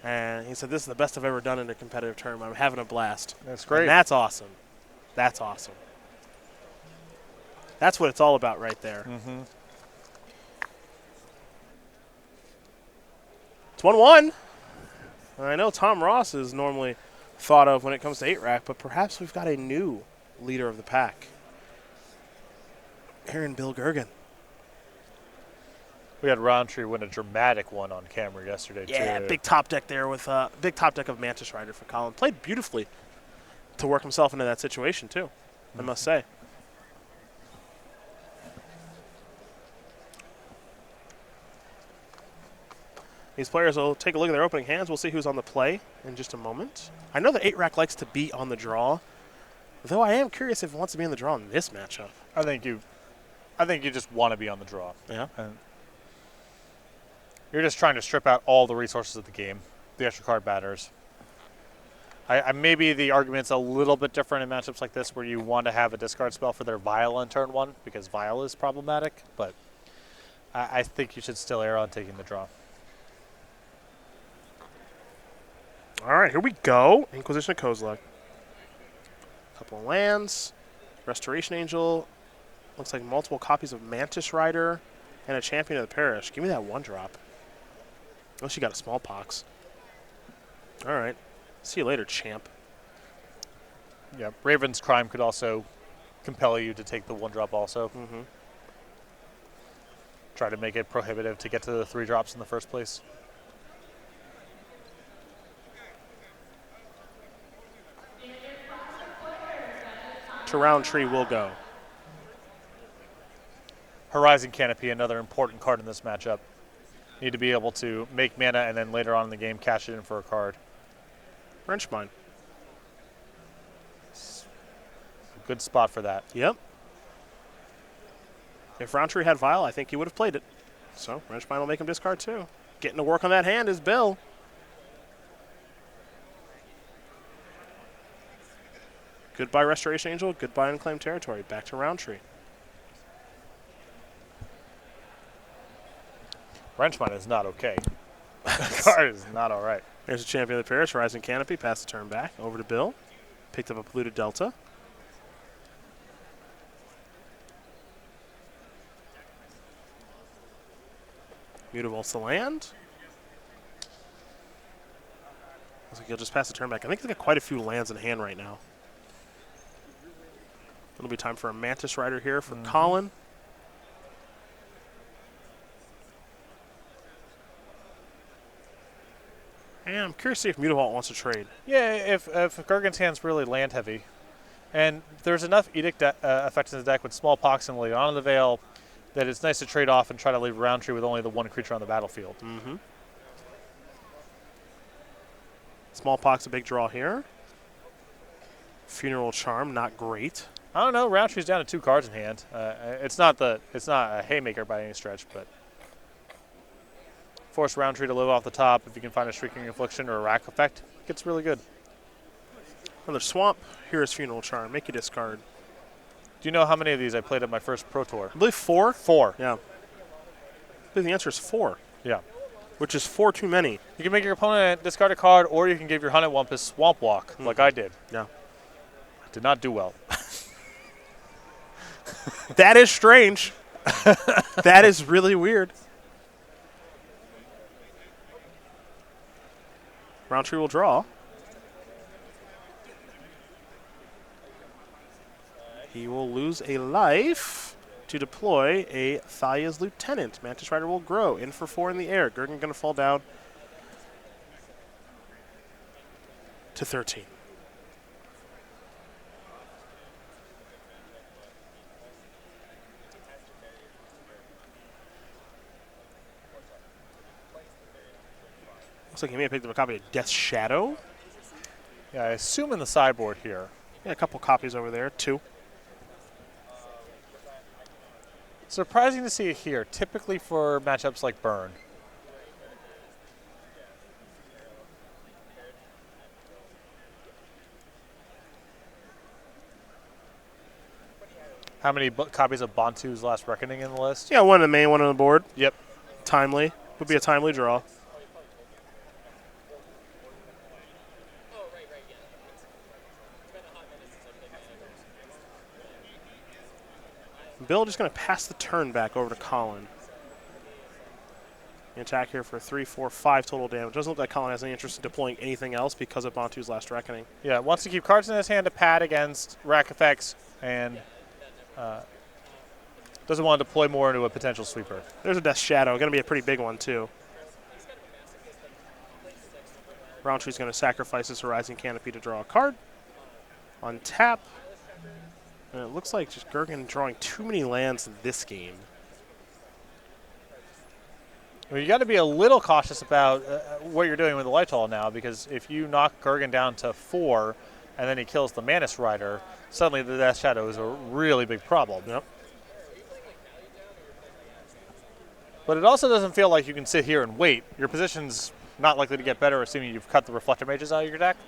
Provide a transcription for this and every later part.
And he said, this is the best I've ever done in a competitive tournament. I'm having a blast. That's great. And that's awesome. That's awesome. That's what it's all about right there. Mm-hmm. It's 1-1. I know Tom Ross is normally thought of when it comes to 8-rack, but perhaps we've got a new leader of the pack. Aaron Bill Gergen. We had Rountree win a dramatic one on camera yesterday, too. Yeah, big top deck there with big top deck of Mantis Rider for Collin. Played beautifully to work himself into that situation, too, I must say. These players will take a look at their opening hands. We'll see who's on the play in just a moment. I know the 8-rack likes to be on the draw, though I am curious if it wants to be on the draw in this matchup. I think you just want to be on the draw. Yeah. And you're just trying to strip out all the resources of the game, the extra card batters. I maybe the argument's a little bit different in matchups like this where you want to have a discard spell for their Vial on turn 1 because Vial is problematic, but I think you should still err on taking the draw. All right, here we go. Inquisition of Kozilek. Couple of lands. Restoration Angel. Looks like multiple copies of Mantis Rider and a Champion of the Parish. Give me that 1-drop. Oh, she got a Smallpox. All right. See you later, champ. Yeah, Raven's Crime could also compel you to take the 1-drop also. Mm-hmm. Try to make it prohibitive to get to the 3 drops in the first place. To Rountree will go. Horizon Canopy, another important card in this matchup. Need to be able to make mana and then later on in the game cash it in for a card. Wrenchmine. A good spot for that. Yep. If Rountree had Vial, I think he would have played it. So Wrenchmine will make him discard too. Getting to work on that hand is Bill. Goodbye Restoration Angel, goodbye Unclaimed Territory. Back to Rountree. Wrenchmine is not okay. The card is not all right. There's a Champion of the Parish, Horizon Canopy, pass the turn back. Over to Bill. Picked up a Polluted Delta. Mutavaults the land. Looks like he'll just pass the turn back. I think he's got quite a few lands in hand right now. It'll be time for a Mantis Rider here for Collin. And I'm curious to see if Mutavault wants to trade. Yeah, if Gergen's hand's really land heavy, and there's enough Edict effects in the deck with Smallpox and Leon of the Veil that it's nice to trade off and try to leave Rountree with only the 1 creature on the battlefield. Mm-hmm. Smallpox a big draw here. Funeral Charm, not great. I don't know. Rountree's down to 2 cards in hand. It's not a haymaker by any stretch, but force Rountree to live off the top. If you can find a Shrieking Affliction or a Rack effect, it gets really good. Another Swamp. Here is Funeral Charm. Make you discard. Do you know how many of these I played at my first Pro Tour? I believe 4. 4. Yeah. I believe the answer is 4. Yeah. Which is 4 too many. You can make your opponent discard a card, or you can give your Hunted Wumpus Swamp Walk, like I did. Yeah. Did not do well. That is strange. That is really weird. Rountree will draw. He will lose a life to deploy a Thaya's Lieutenant. Mantis Rider will grow. In for 4 in the air. Gergen going to fall down to 13. Looks like he may have picked up a copy of Death's Shadow. Yeah, I assume in the sideboard here. Yeah, a couple copies over there. 2. Surprising to see it here, typically for matchups like Burn. How many copies of Bantu's Last Reckoning in the list? Yeah, one in the main, one on the board. Yep. Timely. Would be a timely draw. Bill just going to pass the turn back over to Collin. The attack here for 3, 4, 5 total damage. Doesn't look like Collin has any interest in deploying anything else because of Bantu's Last Reckoning. Yeah, wants to keep cards in his hand to pad against rack effects, and doesn't want to deploy more into a potential sweeper. There's a Death Shadow. Going to be a pretty big one, too. Rountree's going to sacrifice his Horizon Canopy to draw a card. On tap. And it looks like just Gergen drawing too many lands in this game. Well, you got to be a little cautious about what you're doing with the Lighthall now, because if you knock Gergen down to 4 and then he kills the Mantis Rider, suddenly the Death Shadow is a really big problem. Yep. But it also doesn't feel like you can sit here and wait. Your position's not likely to get better, assuming you've cut the Reflector Mages out of your deck.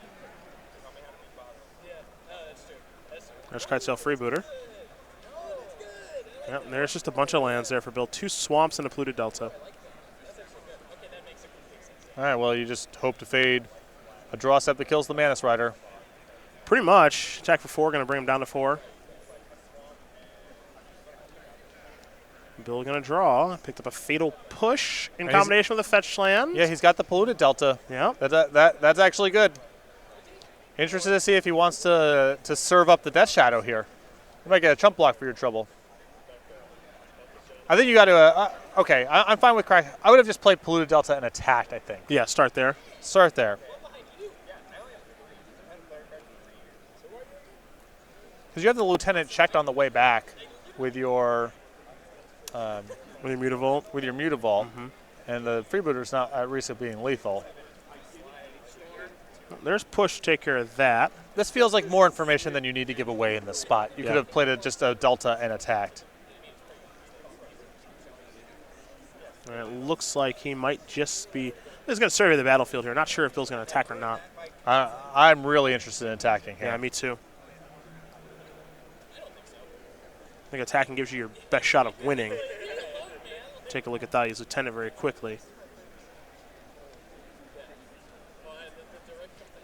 There's Kitesail Freebooter. Yep, and there's just a bunch of lands there for Bill. 2 Swamps and a Polluted Delta. All right, well, you just hope to fade a draw set that kills the Mantis Rider. Pretty much. Attack for 4, going to bring him down to 4. Bill going to draw. Picked up a Fatal Push in combination with a Fetch Land. Yeah, he's got the Polluted Delta. Yeah. That's actually good. Interested to see if he wants to serve up the Death Shadow here. You might get a chump block for your trouble. I think you got to, okay, I'm fine with crack. I would have just played Polluted Delta and attacked, I think. Yeah, start there. Start there. Because you have the Lieutenant checked on the way back with your Mutavault. With your Mutavault, and the Freebooter's not at risk of being lethal. There's Push to take care of that. This feels like more information than you need to give away in this spot. You could have played just a Delta and attacked. And it looks like he might just be... He's going to survey the battlefield here. Not sure if Bill's going to attack or not. I'm really interested in attacking here. Yeah, me too. I think attacking gives you your best shot of winning. Take a look at Thalia's Lieutenant very quickly.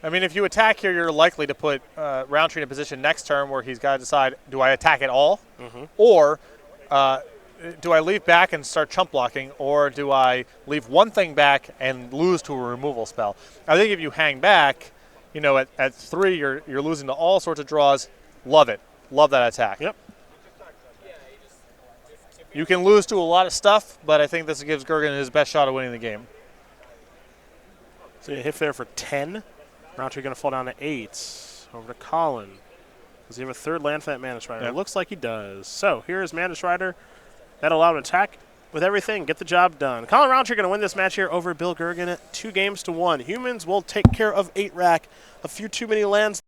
I mean, if you attack here, you're likely to put Rountree in a position next turn where he's got to decide, do I attack at all? Or do I leave back and start chump blocking, or do I leave one thing back and lose to a removal spell? I think if you hang back, you know, at 3, you're losing to all sorts of draws. Love it. Love that attack. Yep. You can lose to a lot of stuff, but I think this gives Gergen his best shot of winning the game. So you hit there for 10. Rountree going to fall down to 8. Over to Collin. Does he have a 3rd land for that Mantis Rider? Yep. It looks like he does. So here is Mantis Rider. That'll allow him to attack with everything, get the job done. Collin Rountree going to win this match here over Bill Gergen at 2 games to 1. Humans will take care of 8 rack. A few too many lands.